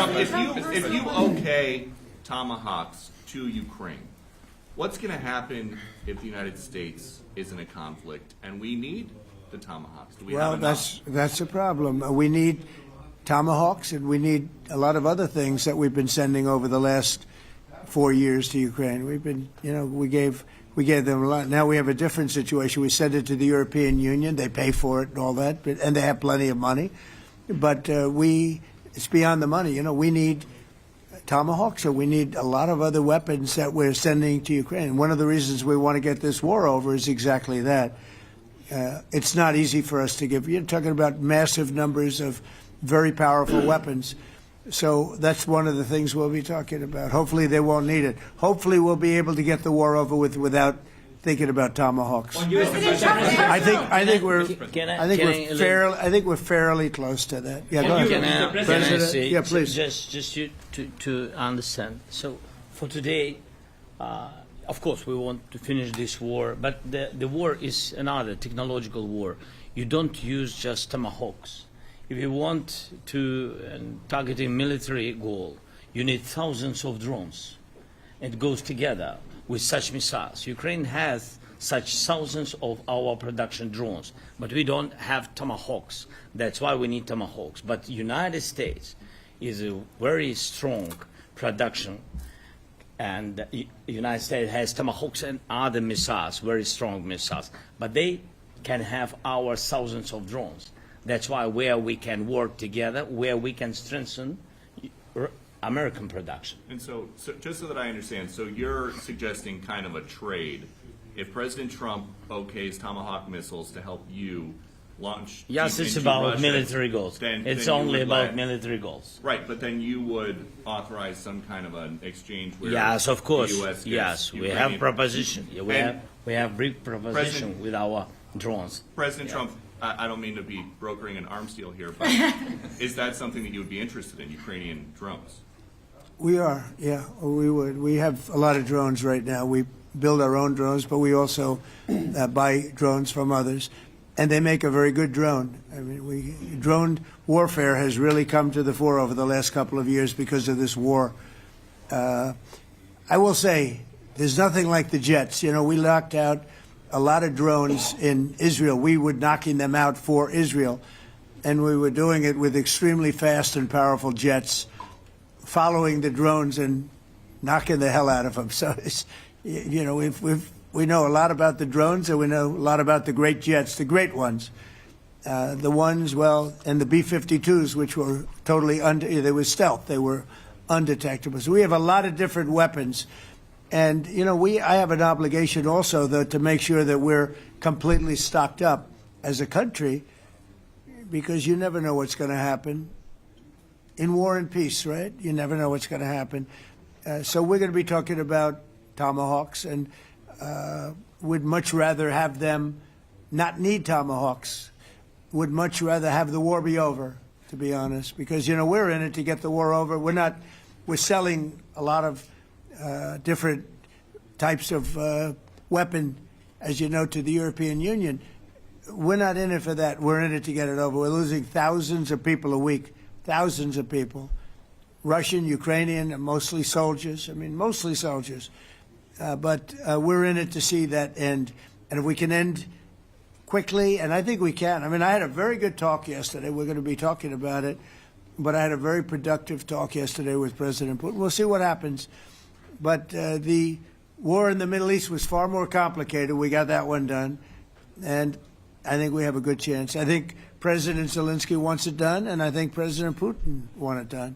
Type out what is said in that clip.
Trump, if you okay Tomahawks to Ukraine, what's going to happen if the United States is in a conflict and we need the Tomahawks? Do we have enough? That's a problem. We need Tomahawks, and we need a lot of other things that we've been sending over the last 4 years to Ukraine. We've been, we gave them a lot. Now we have a different situation. We send it to the European Union. They pay for it and all that, and they have plenty of money. But it's beyond the money. We need Tomahawks, or we need a lot of other weapons that we're sending to Ukraine. One of the reasons we want to get this war over is exactly that. It's not easy for us to give. You're talking about massive numbers of very powerful weapons. So that's one of the things we'll be talking about. Hopefully they won't need it. Hopefully we'll be able to get the war over with without thinking about Tomahawks. I think we're fairly close to that. Yeah, go ahead. President, yeah, please. Just to understand. So for today, of course, we want to finish this war, but the war is another technological war. You don't use just Tomahawks. If you want to target a military goal, you need thousands of drones. It goes together with such missiles. Ukraine has such thousands of our production drones, but we don't have Tomahawks. That's why we need Tomahawks. But the United States is a very strong production, and the United States has Tomahawks and other missiles, very strong missiles, but they can have our thousands of drones. That's why where we can work together, where we can strengthen American production. And so just so that I understand, so you're suggesting kind of a trade. If President Trump okays Tomahawk missiles to help you launch yes, it's about Russia, military goals. It's only about military goals. Right, but then you would authorize some kind of an exchange where yes, of course. The US yes, we Ukrainian have proposition. Yeah, we have brief proposition with our drones. President Trump, I don't mean to be brokering an arms deal here, but is that something that you would be interested in, Ukrainian drones? We are, yeah, we would. We have a lot of drones right now. We build our own drones, but we also buy drones from others, and they make a very good drone. I mean, drone warfare has really come to the fore over the last couple of years because of this war. I will say, there's nothing like the jets. We knocked out a lot of drones in Israel. We were knocking them out for Israel, and we were doing it with extremely fast and powerful jets, following the drones and knocking the hell out of them. So, we know a lot about the drones, and we know a lot about the great jets, the great ones. The ones, and the B-52s, which were totally they were stealth. They were undetectable. So we have a lot of different weapons. And, I have an obligation also, though, to make sure that we're completely stocked up as a country, because you never know what's going to happen in war and peace, right? You never know what's going to happen. So we're going to be talking about Tomahawks, and would much rather have them not need Tomahawks, would much rather have the war be over, to be honest, because, we're in it to get the war over. We're selling a lot of different types of weapon, as you know, to the European Union. We're not in it for that. We're in it to get it over. We're losing thousands of people a week, thousands of people, Russian, Ukrainian, mostly soldiers. Mostly soldiers. But we're in it to see that end. And if we can end quickly, and I think we can. I had a very good talk yesterday. We're going to be talking about it. But I had a very productive talk yesterday with President Putin. We'll see what happens. But the war in the Middle East was far more complicated. We got that one done. And I think we have a good chance. I think President Zelensky wants it done, and I think President Putin wants it done.